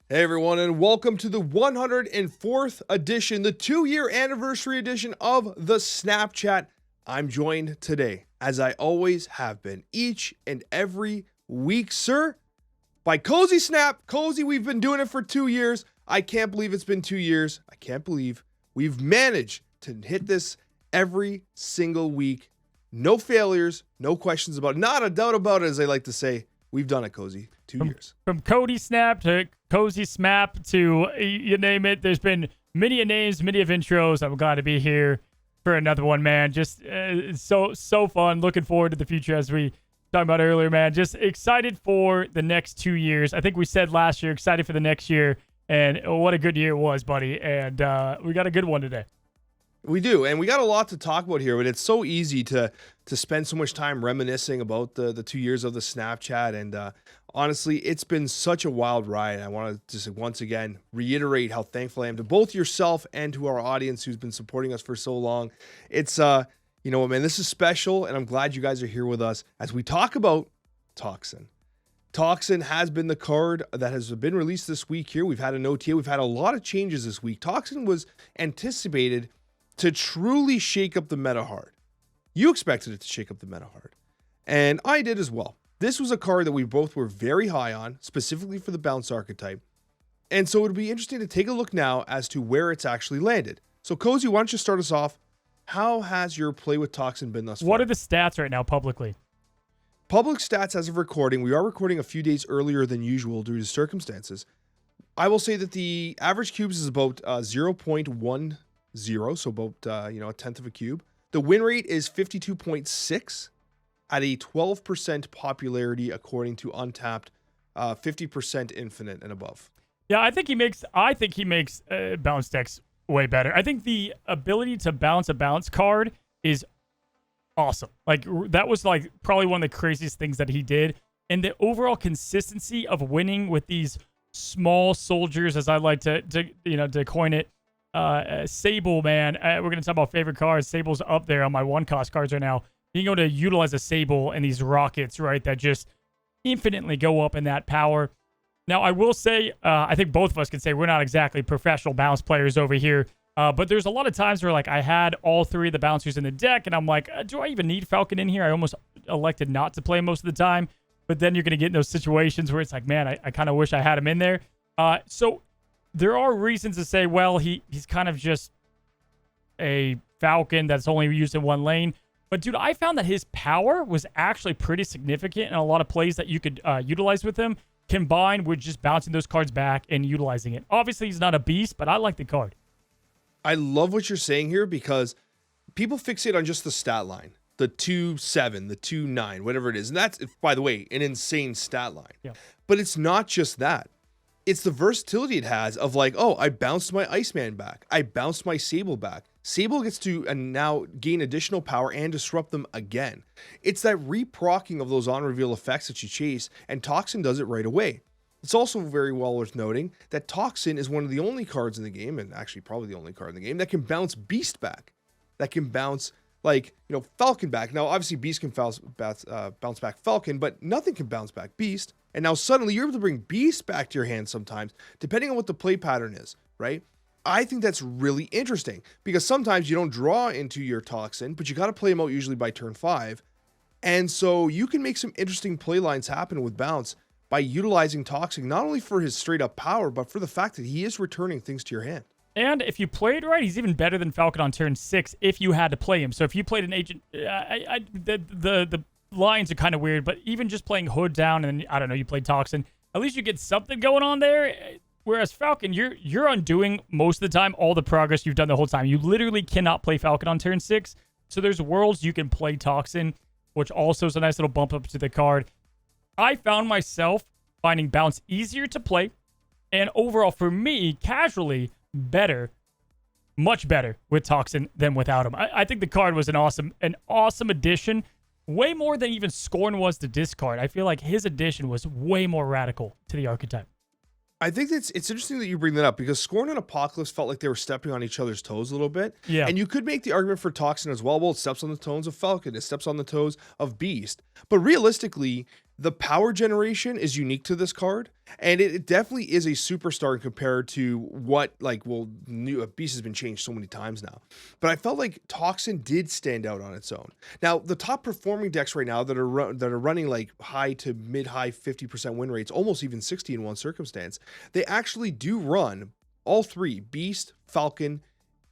Hey everyone, and welcome to the 104th edition, the 2-year anniversary edition of the Snapchat. I'm joined today, as I always have been, each and every week, sir, by Cozy Snap. Cozy, we've been doing it for 2 years. I can't believe it's been 2 years. I can't believe we've managed to hit this every single week. No failures, no questions about it. Not a doubt about it, as I like to say. We've done it, Cozy. 2 years. From Cody Snap to Cozy Smap to you name it. There's been many names, many of intros. I'm glad to be here for another one, man. Just so fun. Looking forward to the future, as we talked about earlier, man. Just excited for the next 2 years. I think we said last year, excited for the next year. And what a good year it was, buddy. And we got a good one today. We do, and we got a lot to talk about here, but it's so easy to spend so much time reminiscing about the 2 years of the Snapchat, and honestly, it's been such a wild ride. I want to just once again reiterate how thankful I am to both yourself and to our audience who's been supporting us for so long. It's, you know what, man, this is special, and I'm glad you guys are here with us as we talk about Toxin. Toxin has been the card that has been released this week here. We've had an OTA. We've had a lot of changes this week. Toxin was anticipated to truly shake up the meta hard. You expected it to shake up the meta hard, and I did as well. This was a card that we both were very high on, specifically for the bounce archetype, and so it'll be interesting to take a look now as to where it's actually landed. So Cozy, why don't you start us off? How has your play with Toxin been thus far? What are the stats right now publicly? Public stats as of recording, we are recording a few days earlier than usual due to circumstances. I will say that the average cubes is about 0.10, so about a tenth of a cube. The win rate is 52.6 at a 12% popularity according to Untapped, 50% infinite and above. Yeah, I think he makes bounce decks way better. I think the ability to bounce a bounce card is awesome. Like, that was like probably one of the craziest things that he did, and the overall consistency of winning with these small soldiers, as I like to coin it. Sable, man, we're going to talk about favorite cards. Sable's up there on my one-cost cards right now. Being able to utilize a Sable and these rockets, right, that just infinitely go up in that power. Now, I will say, I think both of us can say we're not exactly professional bounce players over here, but there's a lot of times where, like, I had all three of the bouncers in the deck, and I'm like, do I even need Falcon in here? I almost elected not to play most of the time, but then you're going to get in those situations where it's like, man, I kind of wish I had him in there. So there are reasons to say, well, he's kind of just a Falcon that's only used in one lane. But, dude, I found that his power was actually pretty significant in a lot of plays that you could utilize with him, combined with just bouncing those cards back and utilizing it. Obviously, he's not a beast, but I like the card. I love what you're saying here because people fixate on just the stat line, the 2-7, the 2-9, whatever it is. And that's, by the way, an insane stat line. Yeah. But it's not just that. It's the versatility it has of like, oh, I bounced my Iceman back. I bounced my Sable back. Sable gets to now gain additional power and disrupt them again. It's that reprocking of those on-reveal effects that you chase, and Toxin does it right away. It's also very well worth noting that Toxin is one of the only cards in the game, and actually probably the only card in the game, that can bounce Beast back. That can bounce, Falcon back. Now, obviously, Beast can bounce back Falcon, but nothing can bounce back Beast. And now suddenly you're able to bring Beast back to your hand sometimes, depending on what the play pattern is, right? I think that's really interesting because sometimes you don't draw into your Toxin, but you got to play him out usually by turn 5. And so you can make some interesting play lines happen with bounce by utilizing Toxin, not only for his straight up power, but for the fact that he is returning things to your hand. And if you play it right, he's even better than Falcon on turn 6 if you had to play him. So if you played an agent, the lines are kind of weird, but even just playing Hood down and, I don't know, you played Toxin, at least you get something going on there. Whereas Falcon, you're undoing most of the time all the progress you've done the whole time. You literally cannot play Falcon on turn 6. So there's worlds you can play Toxin, which also is a nice little bump up to the card. I found myself finding bounce easier to play, and overall for me, casually, better, much better with Toxin than without him. I think the card was an awesome addition. Way more than even Scorn was to discard. I feel like his addition was way more radical to the archetype. I think it's interesting that you bring that up because Scorn and Apocalypse felt like they were stepping on each other's toes a little bit. Yeah. And you could make the argument for Toxin as well. Well, it steps on the toes of Falcon. It steps on the toes of Beast. But realistically, The power generation is unique to this card, and it definitely is a superstar compared to what, like, well, new Beast has been changed so many times now. But I felt like Toxin did stand out on its own. Now, the top performing decks right now that are running like high to mid high 50% win rates, almost even 60 in one circumstance, they actually do run all three: Beast, Falcon,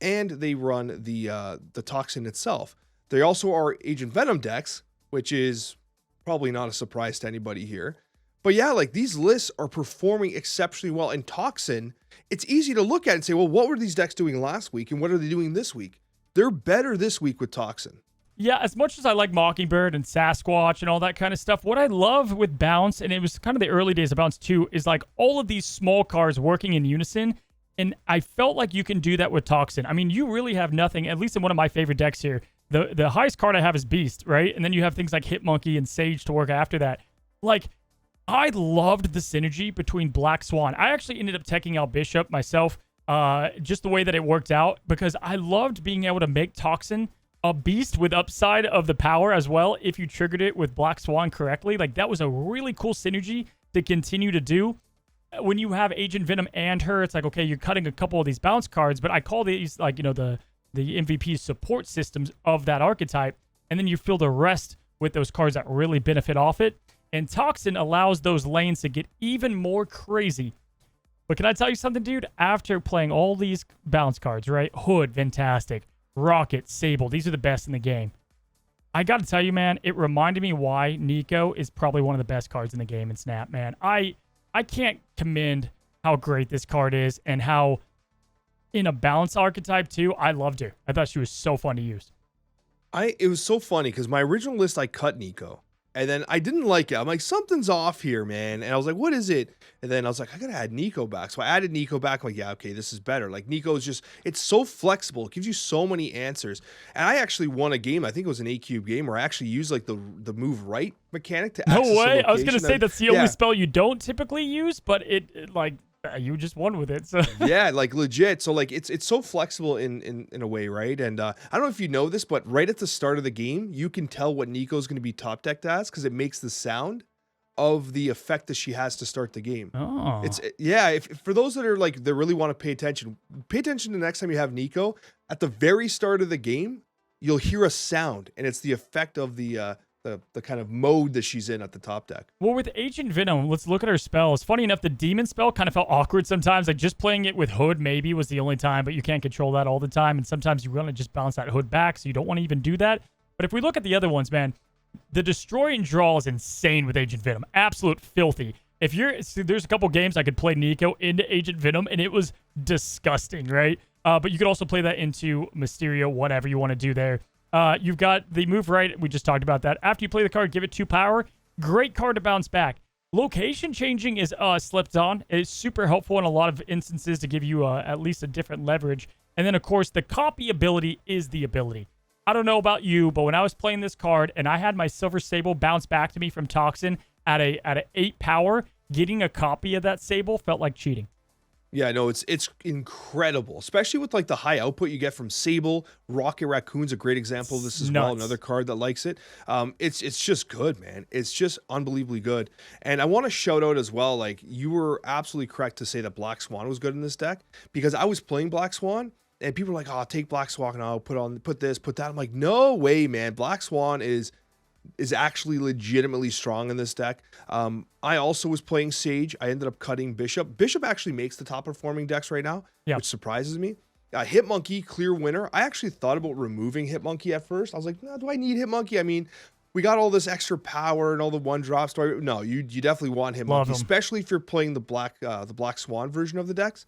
and they run the Toxin itself. They also are Agent Venom decks, which is probably not a surprise to anybody here. But yeah, like, these lists are performing exceptionally well. And Toxin, it's easy to look at and say, well, what were these decks doing last week and what are they doing this week? They're better this week with Toxin. Yeah, as much as I like Mockingbird and Sasquatch and all that kind of stuff, what I love with Bounce, and it was kind of the early days of Bounce too, is like all of these small cards working in unison. And I felt like you can do that with Toxin. I mean, you really have nothing, at least in one of my favorite decks here. The highest card I have is Beast, right? And then you have things like Hitmonkey and Sage to work after that. Like, I loved the synergy between Black Swan. I actually ended up teching out Bishop myself, just the way that it worked out, because I loved being able to make Toxin a beast with upside of the power as well if you triggered it with Black Swan correctly. Like, that was a really cool synergy to continue to do. When you have Agent Venom and her, it's like, okay, you're cutting a couple of these bounce cards, but I call these, like, you know, the MVP support systems of that archetype, and then you fill the rest with those cards that really benefit off it. And Toxin allows those lanes to get even more crazy. But can I tell you something, dude? After playing all these bounce cards, right? Hood, fantastic. Rocket, Sable, these are the best in the game. I got to tell you, man, it reminded me why Nico is probably one of the best cards in the game in Snap, man. I can't commend how great this card is and how, in a balance archetype too, I loved her. I thought she was so fun to use. It was so funny because my original list, I cut Nico. And then I didn't like it. I'm like, something's off here, man. And I was like, what is it? And then I was like, I got to add Nico back. So I added Nico back. I'm like, yeah, okay, this is better. Like, Nico's just, it's so flexible. It gives you so many answers. And I actually won a game. I think it was an A-Cube game where I actually used like the move right mechanic to access. No way. I was going to say that's the only spell you don't typically use, but it like, you just won with it. So yeah, like, legit. So like, it's so flexible in a way, right? And I don't know if you know this, but right at the start of the game, you can tell what Nico's going to be top decked as because it makes the sound of the effect that she has to start the game. Oh, It's yeah. If for those that are like, they really want to pay attention the next time you have Nico. At the very start of the game, you'll hear a sound, and it's the effect of the kind of mode that she's in at the top deck. Well, with Agent Venom, let's look at her spells. Funny enough, the demon spell kind of felt awkward sometimes. Like, just playing it with Hood maybe was the only time, but you can't control that all the time. And sometimes you want to just bounce that Hood back, so you don't want to even do that. But if we look at the other ones, man, the Destroy and Draw is insane with Agent Venom. Absolute filthy. There's a couple games I could play Nico into Agent Venom, and it was disgusting, right? But you could also play that into Mysterio, whatever you want to do there. You've got the move right. We just talked about that. After you play the card, give it 2 power. Great card to bounce back. Location changing is slipped on. It's super helpful in a lot of instances to give you at least a different leverage. And then, of course, the copy ability is the ability. I don't know about you, but when I was playing this card and I had my Silver Sable bounce back to me from Toxin at a 8 power, getting a copy of that Sable felt like cheating. Yeah, no, it's incredible, especially with like the high output you get from Sable. Rocket Raccoon's a great example of this as well. Another card that likes it. It's just good, man. It's just unbelievably good. And I want to shout out as well, like, you were absolutely correct to say that Black Swan was good in this deck, because I was playing Black Swan and people were like, oh, take Black Swan and I'll put this, put that. I'm like, no way, man. Black Swan is actually legitimately strong in this deck. I also was playing Sage. I ended up cutting Bishop. Bishop actually makes the top performing decks right now, which surprises me. Hitmonkey, clear winner. I actually thought about removing Hitmonkey at first. I was like, no, do I need Hitmonkey? I mean, we got all this extra power and all the 1-drops. No, you definitely want Hitmonkey, especially if you're playing the Black Swan version of the decks.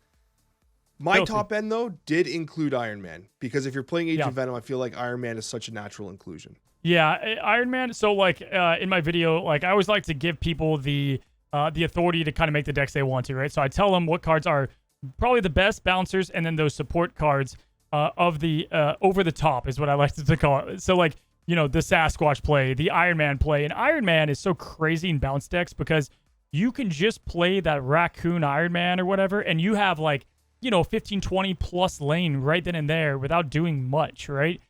My top end, though, did include Iron Man, because if you're playing Agent Venom, I feel like Iron Man is such a natural inclusion. Yeah, Iron Man. So, like, in my video, like, I always like to give people the authority to kind of make the decks they want to, right? So I tell them what cards are probably the best bouncers, and then those support cards of the over the top is what I like to call it. So, like, you know, the Sasquatch play, the Iron Man play, and Iron Man is so crazy in bounce decks because you can just play that Raccoon Iron Man or whatever, and you have, like, you know, 15, 20 plus lane right then and there without doing much, right?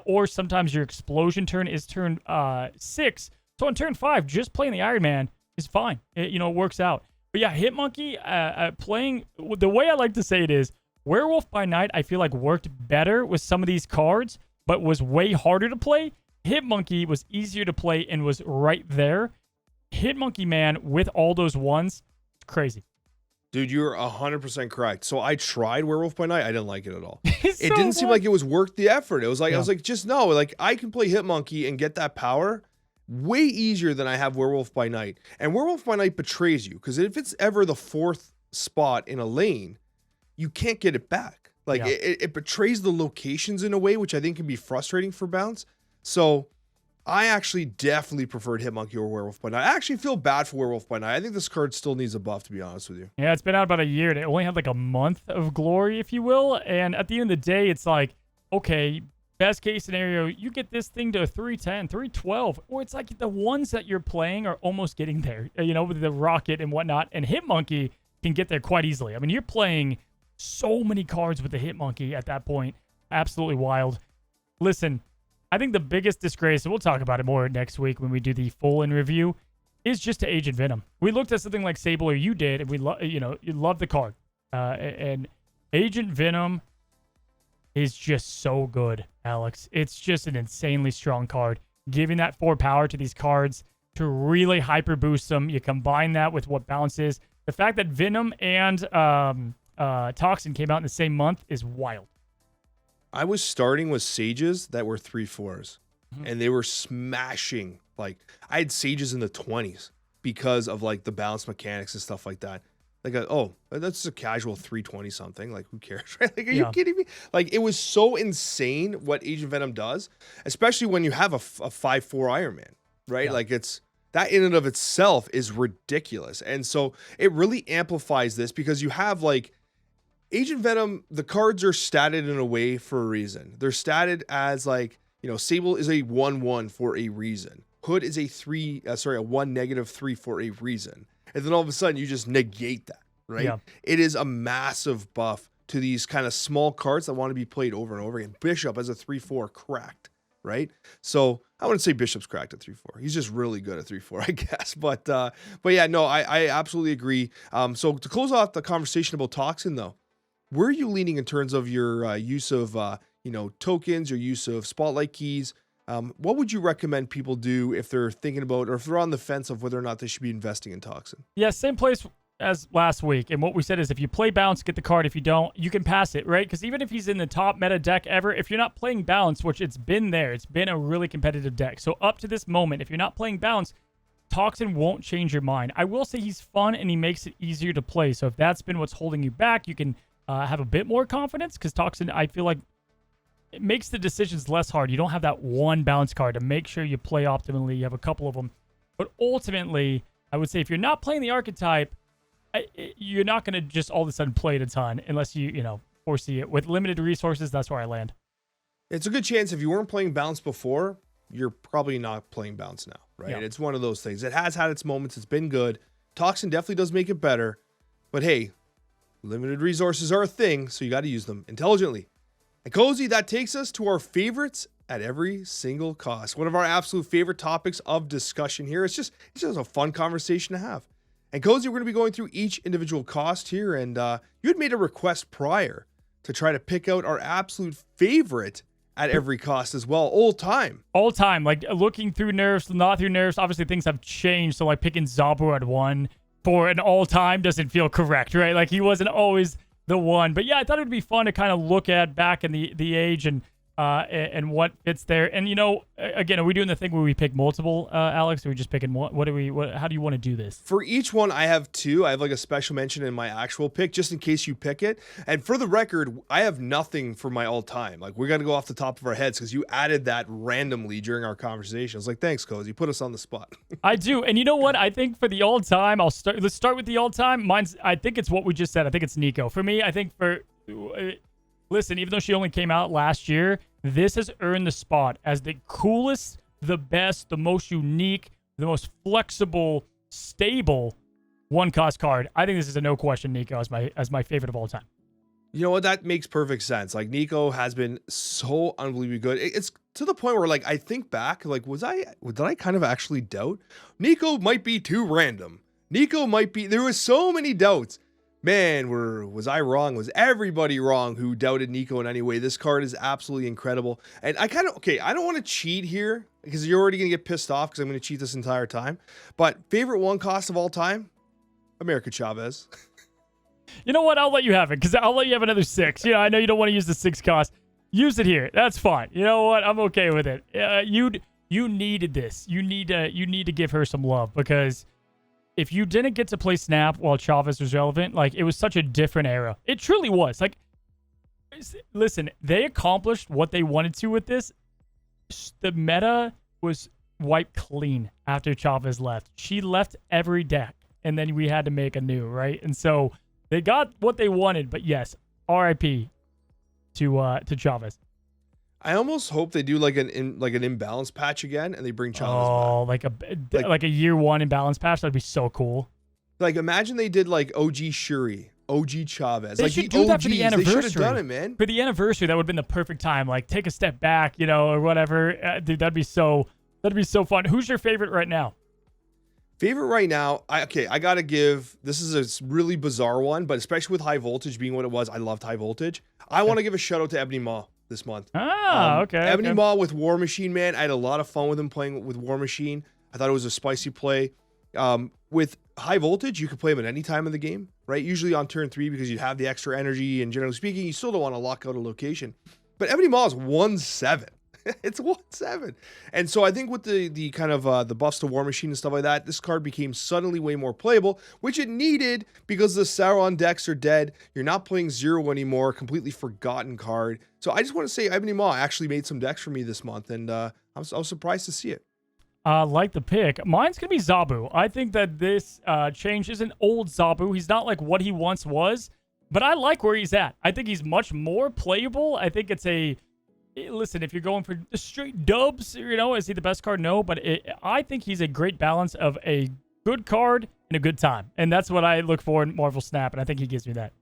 Or sometimes your explosion turn is turn 6, So on turn 5, just playing the Iron Man is fine. It works out. But yeah, Hitmonkey playing the way I like to say it is Werewolf by Night. I feel like worked better with some of these cards, but was way harder to play. Hitmonkey was easier to play and was right there. Hitmonkey, man, with all those ones, it's crazy. Dude, you're 100% correct. So I tried Werewolf by Night. I didn't like it at all. It So didn't seem what? like it was worth the effort. It was like, I was like, just no. Like, I can play Hitmonkey and get that power way easier than I have Werewolf by Night. And Werewolf by Night betrays you, because if it's ever the 4th spot in a lane, you can't get it back. Like, it betrays the locations in a way, which I think can be frustrating for Bounce. So I actually definitely preferred Hitmonkey or Werewolf by Night. I actually feel bad for Werewolf by Night. I think this card still needs a buff, to be honest with you. Yeah, it's been out about a year. And it only had like a month of glory, if you will. And at the end of the day, it's like, okay, best case scenario, you get this thing to a 310, 312, or it's like the ones that you're playing are almost getting there, with the rocket and whatnot. And Hitmonkey can get there quite easily. I mean, you're playing so many cards with the Hitmonkey at that point. Absolutely wild. Listen, I think the biggest disgrace, and we'll talk about it more next week when we do the full in review, is just to Agent Venom. We looked at something like Sable, or you did, and you love the card. And Agent Venom is just so good, Alex. It's just an insanely strong card. Giving that 4 power to these cards to really hyper boost them. You combine that with what Bounce is. The fact that Venom and Toxin came out in the same month is wild. I was starting with Sages that were 3/4s, and they were smashing. Like, I had Sages in the 20s because of like the balance mechanics and stuff like that. Like, that's just a casual 320 something. Like, who cares, right? Like, are you kidding me? Like, it was so insane what Agent Venom does, especially when you have a 5/4 Iron Man, right? Like, it's that in and of itself is ridiculous. And so it really amplifies this because you have like Agent Venom, the cards are statted in a way for a reason. They're statted as like, Sable is a 1/1 for a reason. Hood is a 1-3 for a reason. And then all of a sudden you just negate that, right? Yeah. It is a massive buff to these kind of small cards that want to be played over and over again. Bishop as a 3/4 cracked, right? So I wouldn't say Bishop's cracked at 3/4. He's just really good at 3/4, I guess. But yeah, no, I absolutely agree. So to close off the conversation about Toxin though, where are you leaning in terms of your use of, tokens, your use of spotlight keys? What would you recommend people do if they're thinking about, or if they're on the fence of whether or not they should be investing in Toxin? Yeah, same place as last week. And what we said is if you play Bounce, get the card. If you don't, you can pass it, right? Because even if he's in the top meta deck ever, if you're not playing Bounce, which it's been there, it's been a really competitive deck. So up to this moment, if you're not playing Bounce, Toxin won't change your mind. I will say he's fun and he makes it easier to play. So if that's been what's holding you back, you can have a bit more confidence, because Toxin, I feel like, it makes the decisions less hard. You don't have that one bounce card to make sure you play optimally. You have a couple of them. But ultimately, I would say if you're not playing the archetype, you're not going to just all of a sudden play it a ton unless you foresee it. With limited resources, that's where I land. It's a good chance if you weren't playing Bounce before, you're probably not playing Bounce now, right? Yeah. It's one of those things. It has had its moments. It's been good. Toxin definitely does make it better. But hey, limited resources are a thing, so you got to use them intelligently. And Cozy, that takes us to our favorites at every single cost. One of our absolute favorite topics of discussion here. It's just a fun conversation to have. And Cozy, we're going to be going through each individual cost here. And you had made a request prior to try to pick out our absolute favorite at every cost as well, all time. Like looking through nerfs, not through nerfs. Obviously, things have changed. So like picking Zabur at 1 for an all-time doesn't feel correct, right? Like he wasn't always the one. But yeah, I thought it would be fun to kind of look at back in the age and what fits there. And again, are we doing the thing where we pick multiple, Alex? Or are we just picking one? How do you want to do this? For each one, I have 2. I have like a special mention in my actual pick, just in case you pick it. And for the record, I have nothing for my all-time. Like, we're gonna go off the top of our heads because you added that randomly during our conversation. I was like, thanks, Cozy. You put us on the spot. I do. And you know what? I think for the all-time, let's start with the all-time. I think it's what we just said. I think it's Nico. For me, I think listen, even though she only came out last year, this has earned the spot as the coolest, the best, the most unique, the most flexible, stable one-cost card. I think this is a no-question Nico as my favorite of all time. You know what? That makes perfect sense. Like, Nico has been so unbelievably good. It's to the point where like I think back, like did I kind of actually doubt Nico might be too random? Nico might be. There was so many doubts. Man, was I wrong? Was everybody wrong who doubted Nico in any way? This card is absolutely incredible. And I don't want to cheat here because you're already going to get pissed off because I'm going to cheat this entire time. But favorite one cost of all time? America Chavez. You know what? I'll let you have it because I'll let you have another 6. I know you don't want to use the 6 cost. Use it here. That's fine. You know what? I'm okay with it. You needed this. You need to give her some love because if you didn't get to play Snap while Chavez was relevant, like it was such a different era. It truly was. Like, listen, they accomplished what they wanted to with this. The meta was wiped clean after Chavez left. She left every deck, and then we had to make a new, right? And so they got what they wanted. But yes, RIP to Chavez. I almost hope they do like an imbalance patch again, and they bring Chavez back. Like a year 1 imbalance patch. That'd be so cool. Like imagine they did like OG Shuri, OG Chavez. They like should the do OGs, that for the anniversary. They should have done it, man. For the anniversary, that would have been the perfect time. Like take a step back, or whatever. Dude, that'd be so fun. Who's your favorite right now? Favorite right now, I gotta give. This is a really bizarre one, but especially with High Voltage being what it was, I loved High Voltage. I want to give a shout out to Ebony Maw this month. Okay. Ebony Maw with War Machine, man. I had a lot of fun with him playing with War Machine. I thought it was a spicy play. With High Voltage, you could play him at any time of the game, right? Usually on turn 3 because you have the extra energy, and generally speaking, you still don't want to lock out a location. But Ebony Maw is 1/7. It's 1/7. And so I think with the kind of the buffs to War Machine and stuff like that, this card became suddenly way more playable, which it needed because the Sauron decks are dead. You're not playing 0 anymore, completely forgotten card. So I just want to say Ebony Maw actually made some decks for me this month, and I was surprised to see it. Like the pick. Mine's going to be Zabu. I think that this change is an old Zabu. He's not like what he once was, but I like where he's at. I think he's much more playable. I think it's listen, if you're going for straight dubs, is he the best card? No, but I think he's a great balance of a good card and a good time. And that's what I look for in Marvel Snap, and I think he gives me that.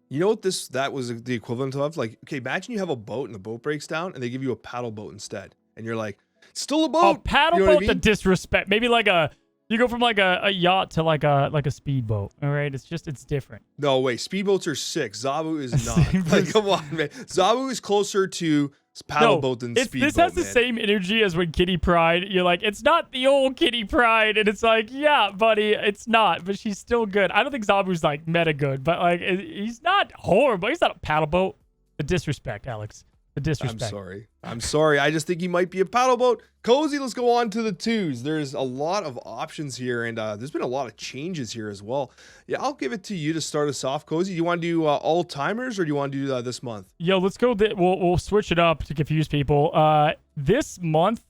You know what that was the equivalent of? Like, okay, imagine you have a boat and the boat breaks down and they give you a paddle boat instead. And you're like, it's still a boat. A paddle boat, the disrespect. Maybe like you go from like a yacht to like a speedboat. All right, it's different. No way, speedboats are sick. Zabu is not. Like, come on, man. Zabu is closer to paddle boat than speedboat. This has the same energy as when Kitty Pryde. You're like, it's not the old Kitty Pryde, and it's like, yeah, buddy, it's not, but she's still good. I don't think Zabu's like meta good, but like he's not horrible. He's not a paddle boat. The disrespect, Alex. The disrespect. I'm sorry. I just think he might be a paddle boat. Cozy, let's go on to the 2s. There's a lot of options here, and there's been a lot of changes here as well. Yeah, I'll give it to you to start us off, Cozy. Do you want to do all timers, or do you want to do this month? Yo, let's go. We'll switch it up to confuse people. This month,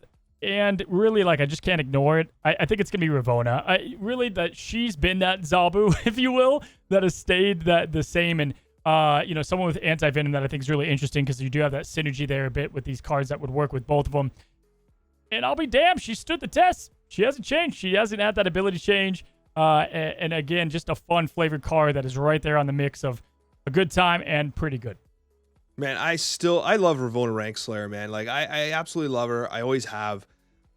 and really, like, I just can't ignore it. I think it's gonna be Ravonna. Really, that she's been that Zabu, if you will, that has stayed the same. And someone with anti-venom that I think is really interesting because you do have that synergy there a bit with these cards that would work with both of them. And I'll be damned, she stood the test. She hasn't changed. She hasn't had that ability change. And again, just a fun flavored card that is right there on the mix of a good time and pretty good. Man, I love Ravonna Rank Slayer, man. Like, I absolutely love her. I always have.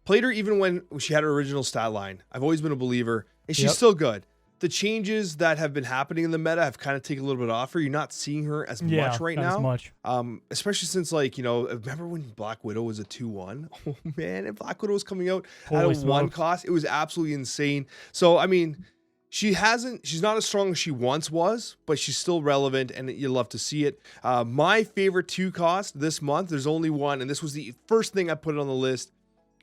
Played her even when she had her original stat line. I've always been a believer, and she's still good. The changes that have been happening in the meta have kind of taken a little bit off her. You're not seeing her as much right now. As much. Especially since, like, remember when Black Widow was a 2/1? Oh, man, and Black Widow was coming out at a 1 cost. It was absolutely insane. So, I mean, she's not as strong as she once was, but she's still relevant, and you love to see it. My favorite 2 cost this month, there's only one, and this was the first thing I put on the list.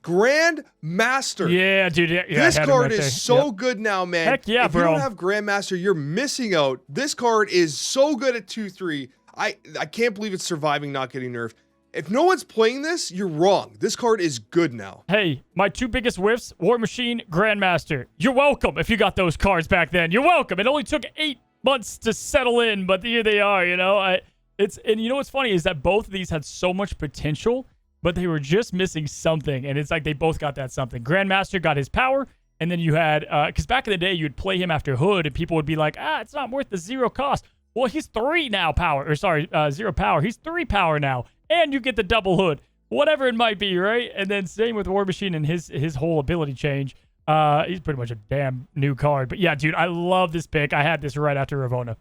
Grandmaster. Yeah, dude. Yeah, this card is so good now, man. Heck yeah, if bro. If you don't have Grandmaster, you're missing out. This card is so good at 2/3. I can't believe it's surviving not getting nerfed. If no one's playing this, you're wrong. This card is good now. Hey, my 2 biggest whiffs, War Machine, Grandmaster. You're welcome if you got those cards back then. You're welcome. It only took 8 months to settle in, but here they are, And you know what's funny is that both of these had so much potential, but they were just missing something, and it's like they both got that something. Grandmaster got his power, and then you had, because back in the day, you'd play him after Hood, and people would be like, it's not worth the 0 cost. Well, he's 3 now power, 0 power. He's 3 power now, and you get the double Hood. whatever it might be, right? And then same with War Machine and his whole ability change. He's pretty much a damn new card. But yeah, dude, I love this pick. I had this right after Ravonna.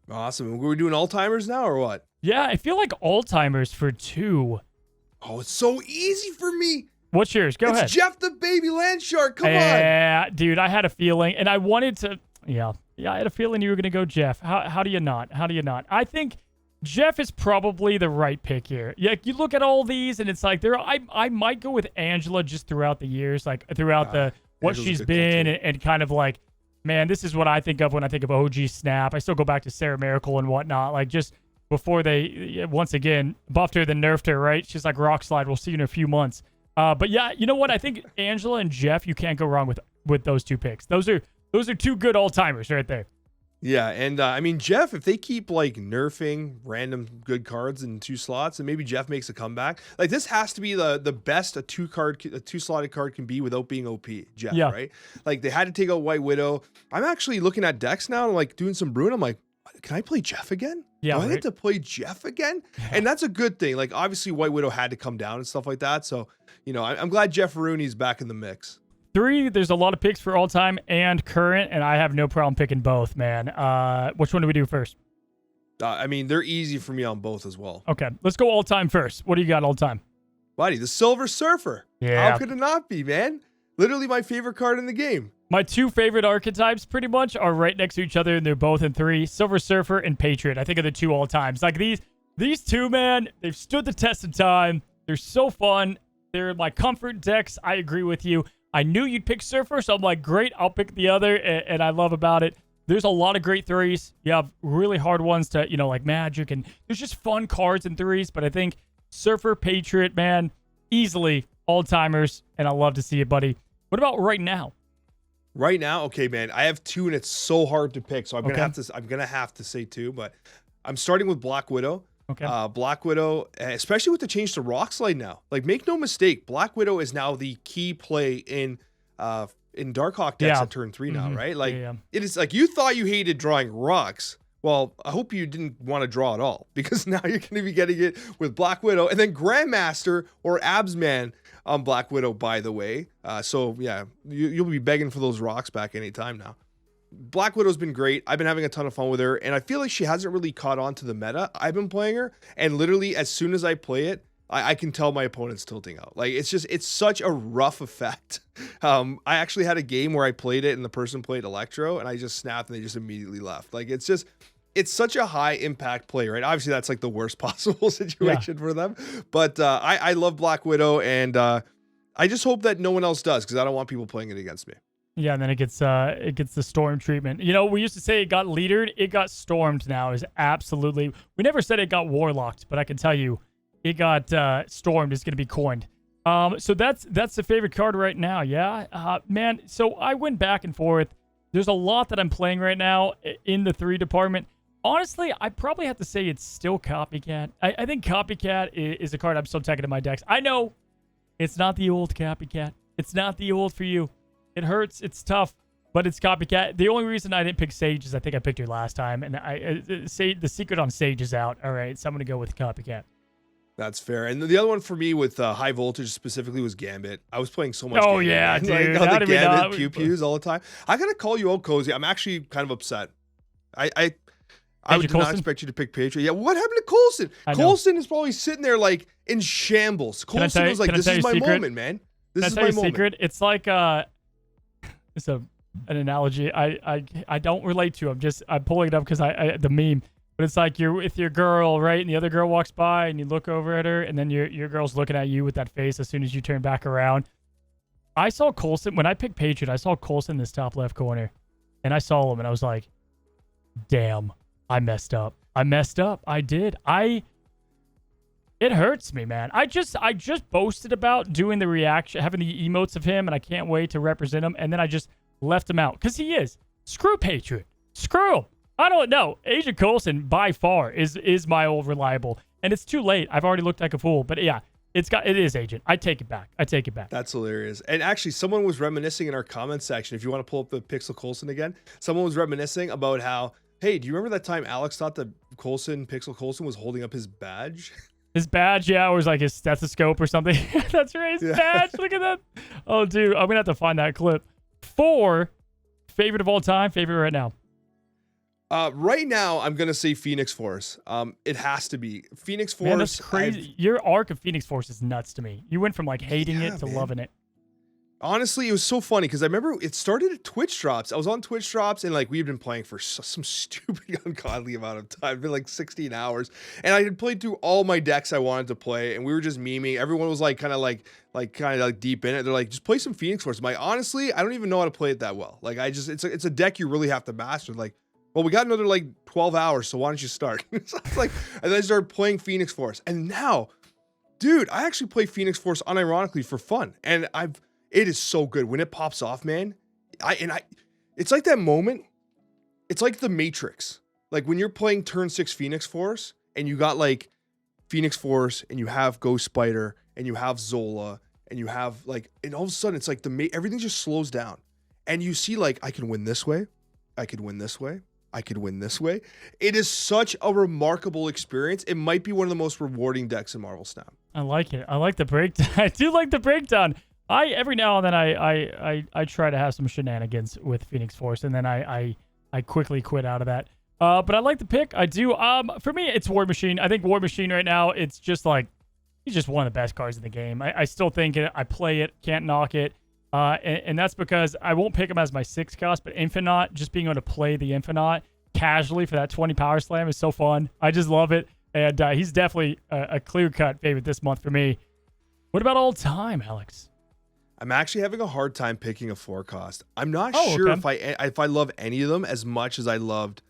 Awesome. We're doing all-timers now or what? Yeah, I feel like all-timers for 2. Oh, it's so easy for me. What's yours? Go ahead. It's Jeff the Baby Landshark. Come on. Yeah, dude, I had a feeling, and I wanted to. Yeah, I had a feeling you were gonna go Jeff. How do you not? How do you not? I think Jeff is probably the right pick here. Yeah, you look at all these, and it's like I might go with Angela just throughout the years, like throughout what Angela's she's a good been, call, too. and kind of like, man, this is what I think of when I think of OG Snap. I still go back to Sarah Miracle and whatnot, like just before they once again buffed her, then nerfed her. Right? She's like Rock Slide. We'll see you in a few months. But yeah, you know what? I think Angela and Jeff, you can't go wrong with those 2 picks. Those are 2 good all-timers right there. Yeah, and I mean, Jeff, if they keep like nerfing random good cards in 2 slots, and maybe Jeff makes a comeback, like this has to be the best a 2-slotted card can be without being OP. Jeff, Yeah. right? Like they had to take out White Widow. I'm actually looking at decks now and like doing some brewing. I'm like, can I play Jeff again? Yeah, Do I right? get to play Jeff again? And that's a good thing. Like obviously White Widow had to come down and stuff like that. So, you know, I'm glad Jeff Rooney's back in the mix. 3, there's a lot of picks for all-time and current, and I have no problem picking both, man. Which one do we do first? I mean, they're easy for me on both as well. Okay, let's go all-time first. What do you got all-time? Buddy, the Silver Surfer. Yeah. How could it not be, man? Literally my favorite card in the game. My 2 favorite archetypes pretty much are right next to each other, and they're both in 3. Silver Surfer and Patriot. I think are the 2 all-times. Like these 2, man, they've stood the test of time. They're so fun. They're my comfort decks. I agree with you. I knew you'd pick Surfer, so I'm like, great, I'll pick the other, and I love about it. There's a lot of great 3s. You have really hard ones to, you know, like Magic, and there's just fun cards in 3s, but I think Surfer, Patriot, man, easily all-timers, and I love to see it, buddy. What about right now? Right now, okay, man, I have 2 and it's so hard to pick, so I'm Okay. gonna have to say 2, but I'm starting with Black Widow. Okay. Black Widow, especially with the change to Rock Slide now. Like, make no mistake, Black Widow is now the key play in Darkhawk decks Yeah. at turn 3 now, right? Like, Yeah. it is like you thought you hated drawing rocks. Well, I hope you didn't want to draw at all, because now you're going to be getting it with Black Widow and then Grandmaster or Absman on Black Widow, by the way. So yeah, you'll be begging for those rocks back anytime now. Black Widow's been great. I've been having a ton of fun with her, and I feel like she hasn't really caught on to the meta. I've been playing her, and literally as soon as I play it, I can tell my opponent's tilting out. Like, it's such a rough effect. I actually had a game where I played it and the person played Electro, and I just snapped and they just immediately left. Like, it's such a high impact play, right? Obviously that's like the worst possible situation for them. But I love Black Widow, and I just hope that no one else does, because I don't want people playing it against me. Yeah, and then it gets the storm treatment. You know, we used to say it got leadered. It got stormed now. Is absolutely. We never said it got warlocked, but I can tell you, it got stormed. Is going to be coined. So that's the favorite card right now. Yeah, man. So I went back and forth. There's a lot that I'm playing right now in the 3 department. Honestly, I probably have to say it's still Copycat. I think Copycat is a card I'm still taking in my decks. I know it's not the old Copycat. It's not the old for you. It hurts. It's tough, but it's Copycat. The only reason I didn't pick Sage is I think I picked her last time, and the secret on Sage is out. All right, so I'm going to go with Copycat. That's fair. And the other one for me with High Voltage specifically was Gambit. I was playing so much Oh, Gambit, yeah, man. dude. Like, How all the did we not- Gambit pew-pews all the time. I got to call you out, Cozy. I'm actually kind of upset. I did not Coulson? expect you to pick Patriot. Yeah, what happened to Coulson? I know. Coulson is probably sitting there like in shambles. Can I Coulson tell was you- like, can I this tell is you my a secret? moment, man. This is Can I my tell you a moment. secret? It's like it's an analogy. I don't relate to. I'm pulling it up because I the meme. But it's like you're with your girl, right? And the other girl walks by and you look over at her, and then your girl's looking at you with that face as soon as you turn back around. I saw Coulson when I picked Patriot. I saw Coulson in this top left corner, and I saw him, and I was like, "Damn, I messed up. I did. It hurts me, man. I just boasted about doing the reaction, having the emotes of him, and I can't wait to represent him. And then I just left him out because he is. Screw Patriot. Screw him. I don't know. Agent Coulson by far is my old reliable, and it's too late. I've already looked like a fool. But yeah, it is Agent. I take it back. That's hilarious. And actually, someone was reminiscing in our comment section. If you want to pull up the Pixel Coulson again, someone was reminiscing about how, hey, do you remember that time Alex thought that Pixel Coulson was holding up his badge? His badge, yeah, was like his stethoscope or something. That's right, his badge. Look at that. Oh, dude, I'm gonna have to find that clip. 4, favorite of all time, favorite right now. Right now, I'm gonna say Phoenix Force. It has to be Phoenix Force. Man, that's crazy. Your arc of Phoenix Force is nuts to me. You went from like hating it to loving it. Honestly, it was so funny because I remember it started at Twitch Drops. I was on Twitch Drops and like we've been playing for some stupid, ungodly amount of time. It's been like 16 hours, and I had played through all my decks I wanted to play, and we were just memeing. Everyone was like kind of like deep in it. They're like, just play some Phoenix Force. I'm like, honestly, I don't even know how to play it that well. Like it's a deck you really have to master. Like, well, we got another like 12 hours, so why don't you start? So it's like, and then I started playing Phoenix Force, and now, dude, I actually play Phoenix Force unironically for fun, and it is so good when it pops off, man. It's like that moment. It's like the Matrix. Like when you're playing turn 6 Phoenix Force and you got like Phoenix Force and you have Ghost Spider and you have Zola and you have like, and all of a sudden it's like everything just slows down and you see like, I can win this way. I could win this way. I could win this way. It is such a remarkable experience. It might be one of the most rewarding decks in Marvel Snap. I like it. I like the breakdown. I do like the breakdown. Every now and then I try to have some shenanigans with Phoenix Force, and then I quickly quit out of that. But I like the pick. I do. For me, it's War Machine. I think War Machine right now, it's just like, he's just one of the best cards in the game. I still think it. I play it, can't knock it. And that's because I won't pick him as my 6 cost, but Infinite, just being able to play the Infinite casually for that 20 power slam is so fun. I just love it. And he's definitely a clear-cut favorite this month for me. What about all time, Alex? I'm actually having a hard time picking a 4 cost. I'm not sure if I love any of them as much as I loved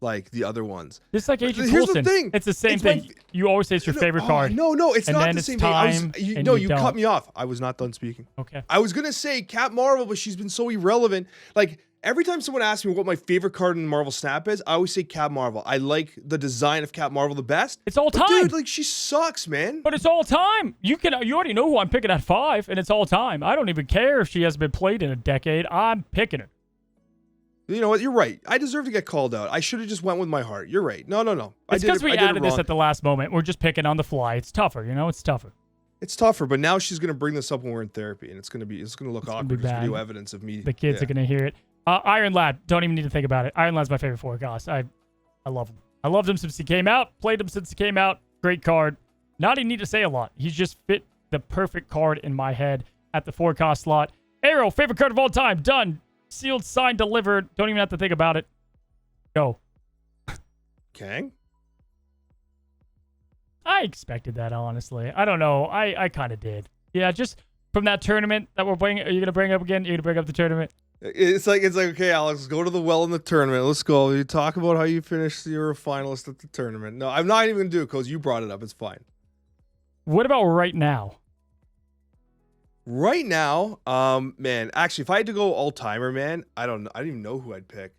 like the other ones. Just like Agent Here's Coulson. the thing. It's the same thing. You always say it's your favorite card. No, it's and not then the it's same time, thing. you You cut me off. I was not done speaking. Okay. I was gonna say Cap Marvel, but she's been so irrelevant. Like every time someone asks me what my favorite card in Marvel Snap is, I always say Cap Marvel. I like the design of Cap Marvel the best. It's all time. Dude, like she sucks, man. But it's all time. You already know who I'm picking at 5, and it's all time. I don't even care if she hasn't been played in a decade. I'm picking her. You know what? You're right. I deserve to get called out. I should have just went with my heart. You're right. No. It's because we added this at the last moment. We're just picking on the fly. It's tougher, It's tougher. It's tougher, but now she's gonna bring this up when we're in therapy, and it's gonna look awkward. There's video evidence of me. The kids are gonna hear it. Iron Lad. Don't even need to think about it. Iron Lad's my favorite 4 cost. I love him. I loved him since he came out. Played him since he came out. Great card. Not even need to say a lot. He's just fit the perfect card in my head at the 4 cost slot. Arrow, favorite card of all time. Done. Sealed, signed, delivered. Don't even have to think about it. Go. Kang? I expected that, honestly. I don't know. I kind of did. Yeah, just from that tournament that we're playing. Are you going to bring up again? You're going to bring up the tournament? It's like, okay, Alex, go to the well in the tournament. Let's go. You talk about how you finished. You're a finalist at the tournament. No, I'm not even going to do it because you brought it up. It's fine. What about right now? Right now, man, actually, if I had to go all-timer, man, I don't know. I don't even know who I'd pick.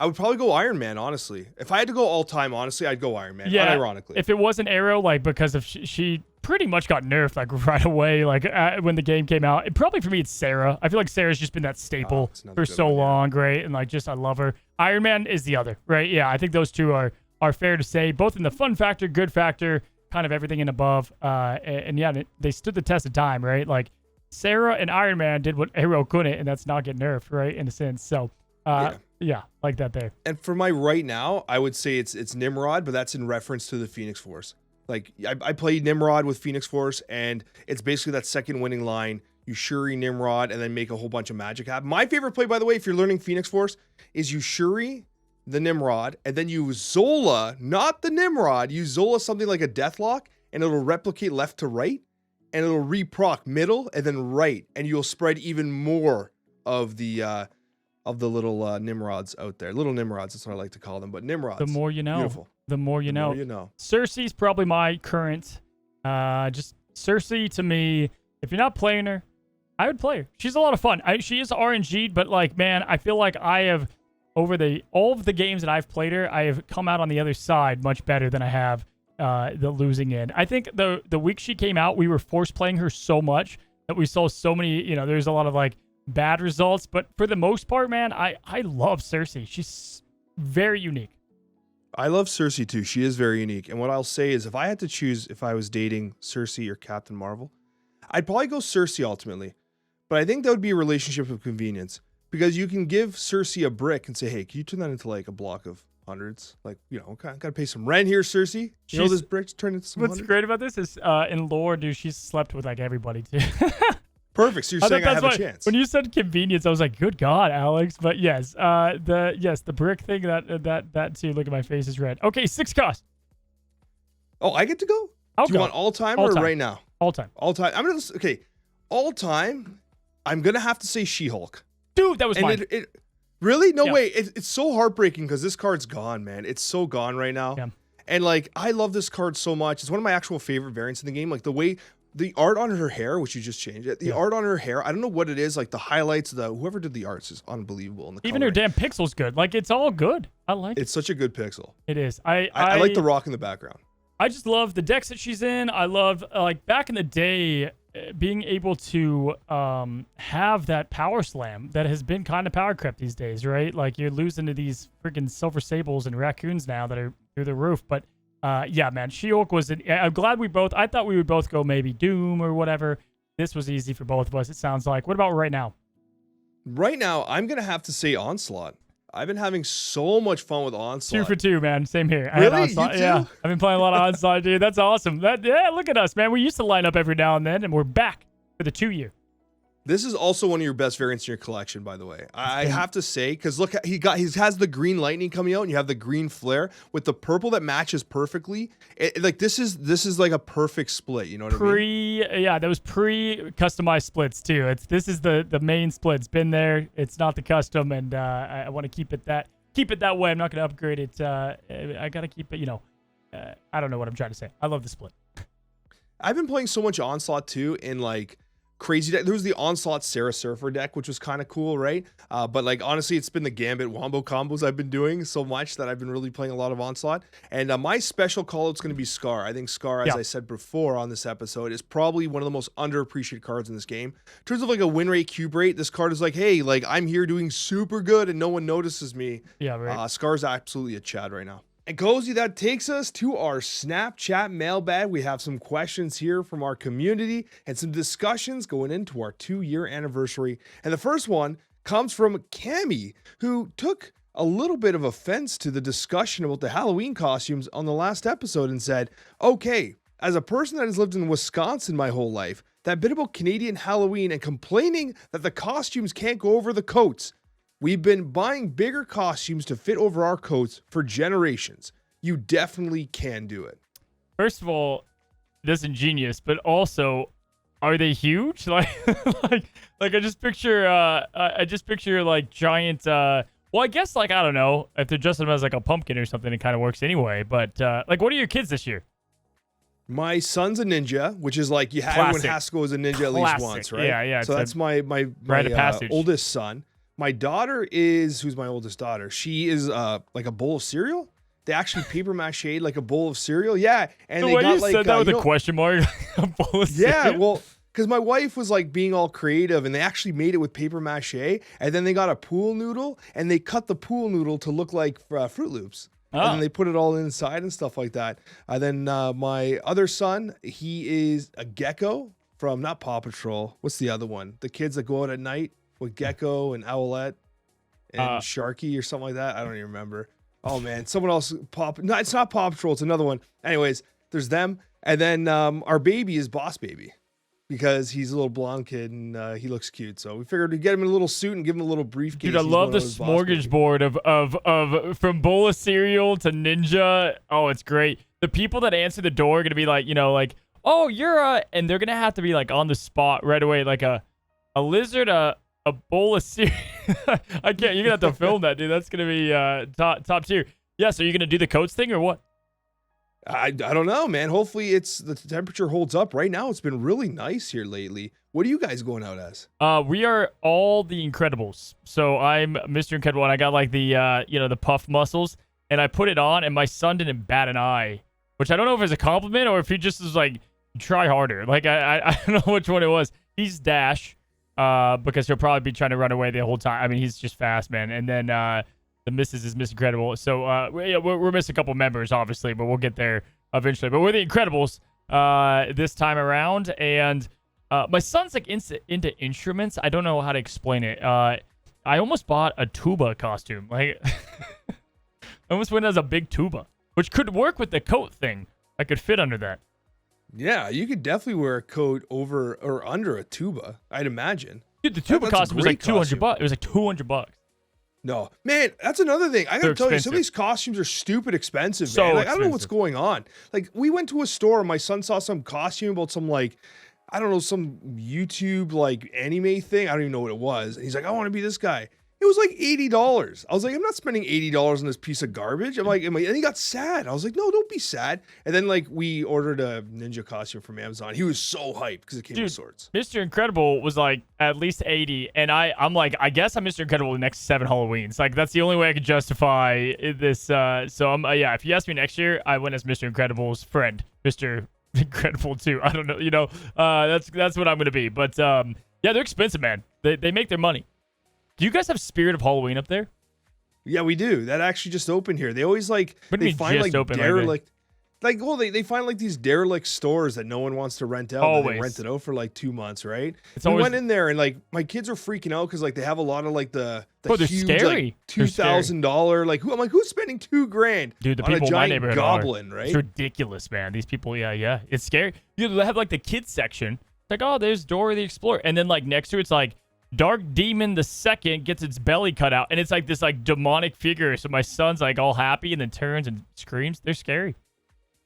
I would probably go Iron Man, honestly. If I had to go all-time, honestly, I'd go Iron Man, unironically. If it wasn't Arrow, like, because of she pretty much got nerfed, like, right away, like, when the game came out. Probably for me, it's Sarah. I feel like Sarah's just been that staple for so long, right? And, like, just, I love her. Iron Man is the other, right? Yeah, I think those two are fair to say, both in the fun factor, good factor, kind of everything and above. And yeah, they stood the test of time, right? Like, Sarah and Iron Man did what Arrow couldn't, and that's not get nerfed, right? In a sense. So, yeah, like that there. And for my right now, I would say it's Nimrod, but that's in reference to the Phoenix Force. Like, I played Nimrod with Phoenix Force, and it's basically that second winning line. You Shuri Nimrod, and then make a whole bunch of magic happen. My favorite play, by the way, if you're learning Phoenix Force, is you Shuri the Nimrod, and then you Zola, not the Nimrod. You Zola something like a Deathlock, and it'll replicate left to right. And it'll reproc middle and then right, and you'll spread even more of the little Nimrods out there. Little Nimrods, that's what I like to call them, but Nimrods. The more you know. Beautiful. The more you know. The more you know. Cersei's probably my current. Just Cersei to me, if you're not playing her, I would play her. She's a lot of fun. She is RNG'd, but like, man, I feel like I have, over all of the games that I've played her, I have come out on the other side much better than I have the losing end. I think the week she came out, we were force playing her so much that we saw so many, there's a lot of like bad results, but for the most part, man, I love Cersei. She's very unique. I love Cersei too. She is very unique. And what I'll say is if I had to choose if I was dating Cersei or Captain Marvel, I'd probably go Cersei ultimately. But I think that would be a relationship of convenience because you can give Cersei a brick and say, hey, can you turn that into like a block of hundreds? Like, you know, okay, got to pay some rent here, Cersei. You know this brick's turned into some What's hundreds? great about this is in lore, dude, she's slept with like everybody too. Perfect. So you're saying I have a chance. When you said convenience, I was like, "Good God, Alex!" But yes, the brick thing that too. Look at my face is red. Okay, 6 cost. Oh, I get to go. Do you want all time or right now? All time. All time. All time. I'm gonna have to say She-Hulk. Dude, that was mine. Really? No way. It's so heartbreaking because this card's gone, man. It's so gone right now. Yeah. And like, I love this card so much. It's one of my actual favorite variants in the game. Like the way. The art on her hair, which you just changed it. The art on her hair, I don't know what it is. Like the highlights, whoever did the arts is unbelievable. Even her damn pixel's good. Like it's all good. I like it. It's such a good pixel. It is. I like the rock in the background. I just love the decks that she's in. I love like back in the day, being able to have that power slam that has been kind of power crept these days, right? Like you're losing to these freaking silver sables and raccoons now that are through the roof, but. Yeah, man, She-Hulk was. I'm glad I thought we would both go maybe Doom or whatever. This was easy for both of us. It sounds like. What about right now? Right now, I'm gonna have to say Onslaught. I've been having so much fun with Onslaught. 2 for 2, man. Same here. Really? I had Onslaught. You too? Yeah, I've been playing a lot of Onslaught, dude. That's awesome. Look at us, man. We used to line up every now and then, and we're back for the 2-year. This is also one of your best variants in your collection, by the way. I have to say, because look, he has the green lightning coming out, and you have the green flare with the purple that matches perfectly. Like this is like a perfect split. You know what I mean? Yeah, that was pre-customized splits too. This is the main split. It's been there. It's not the custom, and I want to keep it that way. I'm not going to upgrade it. I got to keep it. You know, I don't know what I'm trying to say. I love the split. I've been playing so much Onslaught too, in like. Crazy deck. There was the Onslaught Sarah Surfer deck, which was kind of cool, right? But like honestly, it's been the Gambit Wombo combos I've been doing so much that I've been really playing a lot of Onslaught. And my special call out's going to be Scar. I think Scar, as I said before on this episode, is probably one of the most underappreciated cards in this game. In terms of like a win rate, cube rate, this card is like, hey, like I'm here doing super good and no one notices me. Yeah, right. Scar's absolutely a Chad right now. And Cozy, that takes us to our Snapchat mailbag. We have some questions here from our community and some discussions going into our 2-year anniversary. And the first one comes from Cammy, who took a little bit of offense to the discussion about the Halloween costumes on the last episode and said, okay, as a person that has lived in Wisconsin my whole life, that bit about Canadian Halloween and complaining that the costumes can't go over the coats. We've been buying bigger costumes to fit over our coats for generations. You definitely can do it. First of all, that's ingenious, but also, are they huge? Like I just picture like giant. Well, I guess like I don't know if they're dressed up as like a pumpkin or something. It kind of works anyway. But like, what are your kids this year? My son's a ninja, which is like everyone has to go as a ninja at least once, right? Yeah. So that's my oldest son. My daughter who's my oldest daughter? She is like a bowl of cereal. They actually paper mache like a bowl of cereal. Yeah. And they got like. You said that with a question mark. A bowl of cereal? Yeah, well, because my wife was like being all creative and they actually made it with paper mache. And then they got a pool noodle and they cut the pool noodle to look like Fruit Loops. Oh. And then they put it all inside and stuff like that. And then my other son, he is a gecko from not Paw Patrol. What's the other one? The kids that go out at night. With Gecko and Owlette and Sharky or something like that. I don't even remember. Oh, man. Someone else. No, it's not Paw Patrol. It's another one. Anyways, there's them. And then our baby is Boss Baby because he's a little blonde kid and he looks cute. So we figured we'd get him in a little suit and give him a little briefcase. Dude, I love the smorgasbord of from bowl of cereal to ninja. Oh, it's great. The people that answer the door are going to be like, you know, like, oh, you're and they're going to have to be like on the spot right away. Like a lizard, a bowl of cereal. I can't. You're gonna have to film that, dude. That's gonna be top tier. Yeah. So you're gonna do the coats thing or what? I don't know, man. Hopefully the temperature holds up. Right now, it's been really nice here lately. What are you guys going out as? We are all the Incredibles. So I'm Mr. Incredible, and I got like the the puff muscles, and I put it on, and my son didn't bat an eye, which I don't know if it's a compliment or if he just was like try harder. Like I don't know which one it was. He's Dash. Because he'll probably be trying to run away the whole time. I mean, he's just fast, man. And then The missus is Miss Incredible. So we're missing a couple members, obviously, but we'll get there eventually. But we're the Incredibles this time around. And my son's like into instruments. I don't know how to explain it. I almost bought a tuba costume. Like, I almost went as a big tuba, which could work with the coat thing. I could fit under that. Yeah, you could definitely wear a coat over or under a tuba, I'd imagine. Dude, the tuba costume was like $200. It was like $200. No, man, that's another thing. I gotta tell you, some of these costumes are stupid expensive, man. Like, I don't know what's going on. Like, we went to a store, my son saw some costume about some, like, I don't know, some YouTube, like, anime thing. I don't even know what it was. And he's like, I want to be this guy. It was like $80. I was like, I'm not spending $80 on this piece of garbage. I'm like, and he got sad. I was like, no, don't be sad. And then, like, we ordered a ninja costume from Amazon. He was so hyped because it came with swords. Mr. Incredible was like at least 80, and I'm like, I guess I'm Mr. Incredible the next 7 Halloweens. Like, that's the only way I could justify this. So I'm yeah. If you ask me next year, I went as Mr. Incredible's friend, Mr. Incredible 2. I don't know, that's what I'm gonna be. But yeah, they're expensive, man. They make their money. Do you guys have Spirit of Halloween up there? Yeah, we do. That actually just opened here. They always like they find like derelict, they find like these derelict stores that no one wants to rent out. Always. They rent it out for like 2 months, right? We went in there and like my kids are freaking out because like they have a lot of like the huge scary. Like $2,000 like I'm like, who's spending $2,000? Dude, the on people a in my giant neighborhood goblin, right? It's ridiculous, man. These people, yeah, it's scary. They have like the kids section. It's like, oh, there's Dora the Explorer, and then like next to it's like Dark Demon the Second gets its belly cut out, and it's like this like demonic figure. So my son's like all happy and then turns and screams. They're scary.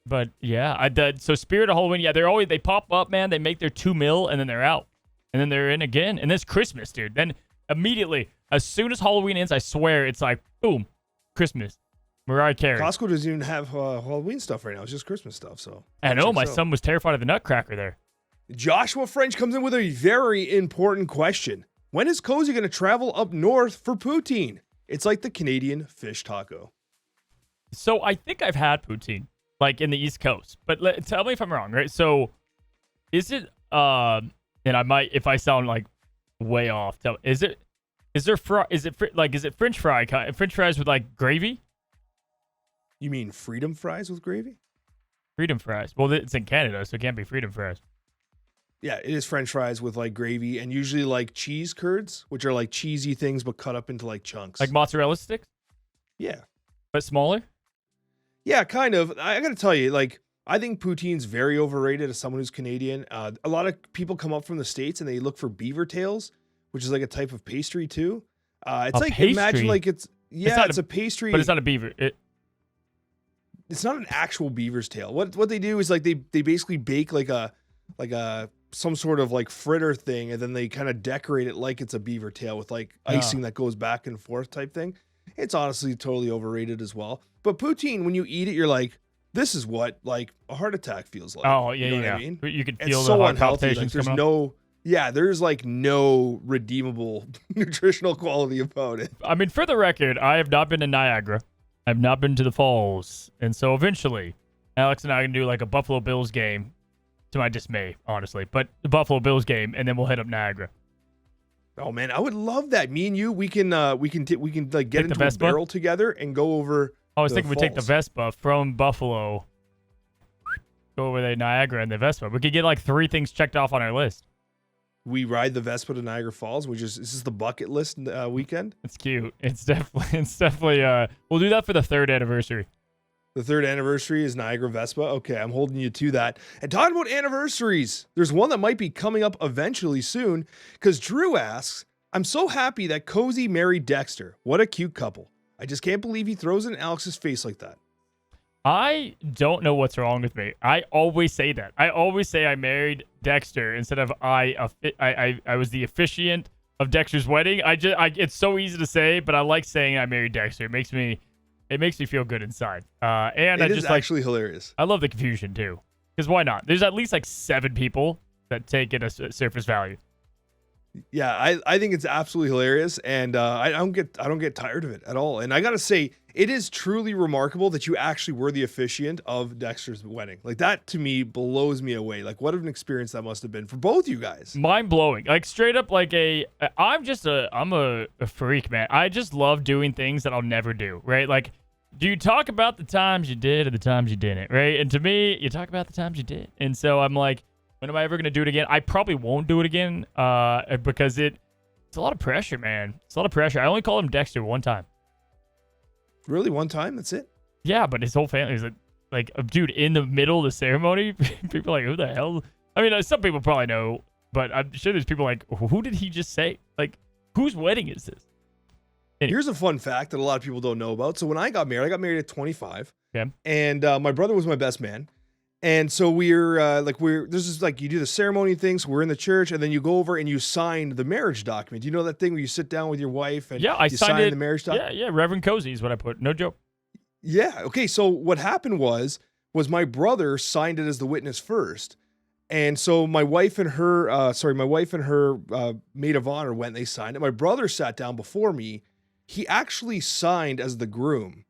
But yeah, so Spirit of Halloween, yeah, they pop up, man. They make their $2 million and then they're out, and then they're in again. And it's Christmas, dude. Then immediately, as soon as Halloween ends, I swear it's like boom, Christmas. Mariah Carey. Costco doesn't even have Halloween stuff right now. It's just Christmas stuff. So I know my son was terrified of the Nutcracker there. Joshua French comes in with a very important question. When is Cozy going to travel up north for poutine? It's like the Canadian fish taco. So I think I've had poutine, like in the East Coast. But tell me if I'm wrong, right? So is it, and I might, if I sound like way off, is it French fries with like gravy? You mean freedom fries with gravy? Freedom fries. Well, it's in Canada, so it can't be freedom fries. Yeah, it is French fries with like gravy and usually like cheese curds, which are like cheesy things but cut up into like chunks. Like mozzarella sticks? Yeah. But smaller? Yeah, kind of. I got to tell you, like, I think poutine's very overrated as someone who's Canadian. A lot of people come up from the States and they look for beaver tails, which is like a type of pastry too. It's like, pastry? Imagine like it's a pastry. But it's not a beaver. It's not an actual beaver's tail. What they do is like they basically bake like a some sort of like fritter thing, and then they kind of decorate it like it's a beaver tail with like icing that goes back and forth type thing. It's honestly totally overrated as well. But poutine, when you eat it, you're like, this is what like a heart attack feels like. Oh yeah, you know yeah. What I mean? You can feel it's the so heart unhealthy. palpitations. Like, there's like no redeemable nutritional quality about it. I mean, for the record, I have not been to Niagara. I've not been to the falls, and so eventually, Alex and I can do like a Buffalo Bills game. To my dismay, honestly, but the Buffalo Bills game, and then we'll hit up Niagara. Oh man, I would love that. Me and you, we can like get into a barrel together and go over. I was thinking we'd take the Vespa from Buffalo, go over there Niagara and the Vespa. We could get like 3 things checked off on our list. We ride the Vespa to Niagara Falls, which is this is the bucket list weekend. It's cute. It's definitely. We'll do that for the 3rd anniversary. The 3rd anniversary is Niagara Vespa. Okay, I'm holding you to that. And talking about anniversaries, there's one that might be coming up eventually soon, because Drew asks, I'm so happy that Cozy married Dexter. What a cute couple. I just can't believe he throws it in Alex's face like that. I don't know what's wrong with me. I always say that. I always say I married Dexter instead of I was the officiant of Dexter's wedding. It's so easy to say, but I like saying I married Dexter. It makes me feel good inside. And it is actually hilarious. I love the confusion too, because why not? There's at least like 7 people that take it as surface value. Yeah, I think it's absolutely hilarious, and I don't get tired of it at all. And I gotta say, it is truly remarkable that you actually were the officiant of Dexter's wedding. Like, that to me blows me away. Like, what an experience that must have been for both you guys. Mind blowing. Like, straight up, like I'm a freak, man. I just love doing things that I'll never do, right? Like, do you talk about the times you did or the times you didn't, right? And to me, you talk about the times you did. And so I'm like, when am I ever going to do it again? I probably won't do it again because it's a lot of pressure, man. It's a lot of pressure. I only called him Dexter one time. Really? One time? That's it? Yeah, but his whole family is like, dude, in the middle of the ceremony, people are like, who the hell? I mean, some people probably know, but I'm sure there's people like, who did he just say? Like, whose wedding is this? Anyway. Here's a fun fact that a lot of people don't know about. So when I got married at 25. Okay. And my brother was my best man. And so this is like, you do the ceremony things. We're in the church, and then you go over and you sign the marriage document. You know that thing where you sit down with your wife and you signed sign the marriage document? Yeah, Reverend Cozy is what I put. No joke. Yeah. Okay. So what happened was my brother signed it as the witness first. And so my wife and her maid of honor went, they signed it. My brother sat down before me. He actually signed as the groom.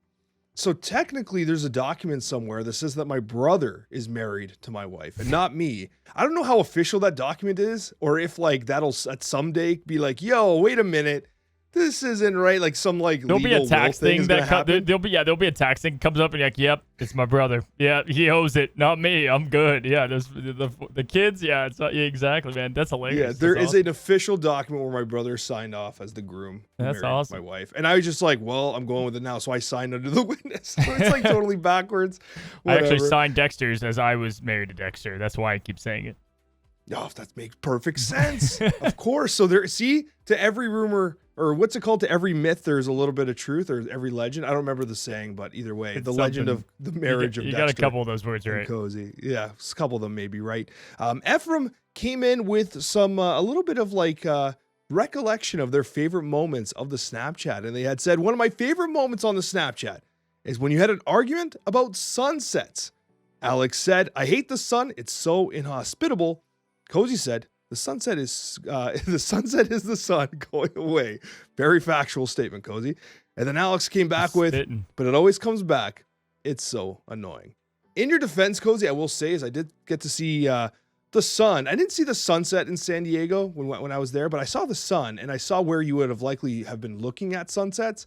So technically there's a document somewhere that says that my brother is married to my wife and not me. I don't know how official that document is, or if like that'll at some day be like, yo, wait a minute. This isn't right. Like some like there'll be a tax thing that there'll be a tax thing comes up and you're like, yep, it's my brother. Yeah, he owes it, not me. I'm good. Yeah, there's the kids. Yeah, it's not, yeah, exactly, man. That's hilarious. Yeah, there is an official document where my brother signed off as the groom. That's awesome. My wife, and I was just like, well, I'm going with it now, so I signed under the witness. So it's like totally backwards. Whatever. I actually signed Dexter's as I was married to Dexter. That's why I keep saying it. Oh, that makes perfect sense. Of course. So to every rumor, or what's it called? To every myth, there's a little bit of truth, or every legend. I don't remember the saying, but either way, it's the legend of the marriage of Dexter. You got a couple of those words right. Cozy. Yeah, a couple of them maybe right. Ephraim came in with some a little bit of like recollection of their favorite moments of the Snapchat, and they had said one of my favorite moments on the Snapchat is when you had an argument about sunsets. Alex said, "I hate the sun. It's so inhospitable." Cozy said, the sunset is the sun going away. Very factual statement, Cozy. And then Alex came back with, but it always comes back. It's so annoying. In your defense, Cozy, I will say is I did get to see the sun. I didn't see the sunset in San Diego when I was there, but I saw the sun, and I saw where you would have likely have been looking at sunsets.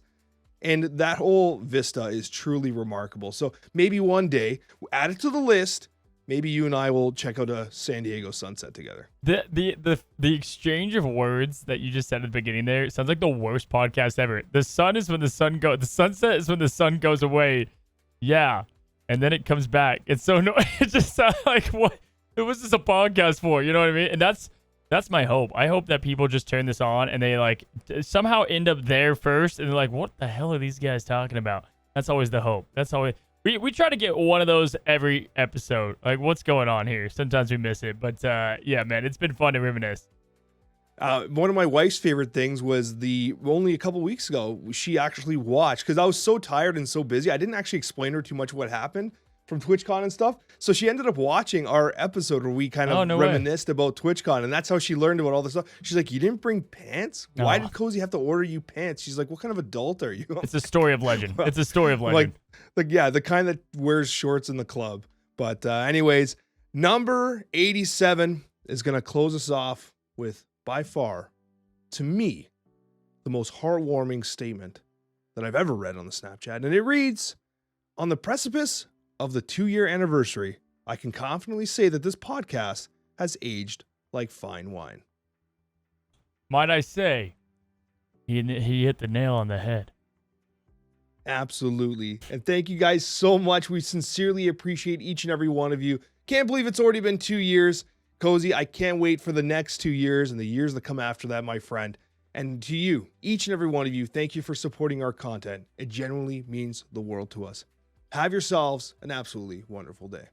And that whole vista is truly remarkable. So maybe one day, add it to the list. Maybe you and I will check out a San Diego sunset together. The exchange of words that you just said at the beginning there sounds like the worst podcast ever. The sun is when the sun goes. The sunset is when the sun goes away. Yeah, and then it comes back. It's so annoying. It just sounds like what? It was this a podcast for? You know what I mean? And that's my hope. I hope that people just turn this on and they like somehow end up there first, and they're like, "What the hell are these guys talking about?" That's always the hope. That's always. We try to get one of those every episode. Like, what's going on here? Sometimes we miss it. But, yeah, man, it's been fun to reminisce. One of my wife's favorite things was only a couple weeks ago, she actually watched, because I was so tired and so busy. I didn't actually explain to her too much what happened from TwitchCon and stuff. So she ended up watching our episode where we kind of reminisced about TwitchCon, and that's how she learned about all this stuff. She's like, you didn't bring pants? Why did Cozy have to order you pants? She's like, what kind of adult are you? It's a story of legend. It's a story of legend. Like, yeah, the kind that wears shorts in the club. But anyways, number 87 is going to close us off with, by far, to me, the most heartwarming statement that I've ever read on the Snapchat. And it reads, on the precipice of the 2-year anniversary, I can confidently say that this podcast has aged like fine wine. Might I say, he hit the nail on the head. Absolutely. And thank you guys so much. We sincerely appreciate each and every one of you. Can't believe it's already been 2 years. Cozy, I can't wait for the next 2 years and the years that come after that, my friend. And to you, each and every one of you, thank you for supporting our content. It genuinely means the world to us. Have yourselves an absolutely wonderful day.